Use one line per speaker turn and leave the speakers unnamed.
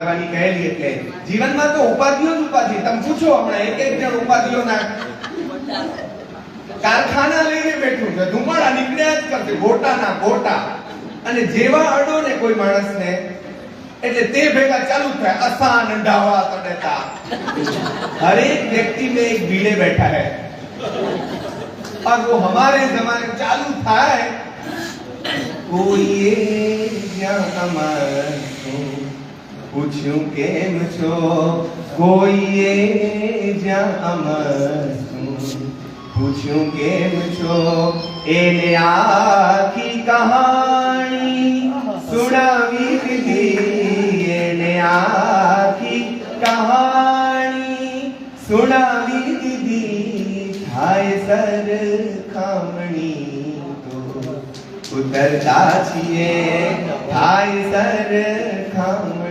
કરવાની કહેલી એટલે જીવનમાં તો ઉપાધિઓ જ ઉપાધિ. તમે પૂછો હમણાં એક જણ ઉપાધિઓના કારખાના લઈને બેઠું છે, ધુમાડા નીકળ્યા જ કરશે, ગોટાના ગોટા. અને જેવા અડો ને કોઈ માણસને એટલે તે ભેગા ચાલુ થાય આસાન ડાવા તડેતા. हर एक व्यक्ति में एक भीड़े बैठा है और वो हमारे जमाने चालू था है कोई पूछूं केम छो कोई पूछूं केम छो एने आखी कहानी सुनावी दीदी एने आखी कहानी सुनावी दीदी થાય સર ખામણી તો ઉતરતા છીએ થાય સર ખામણી.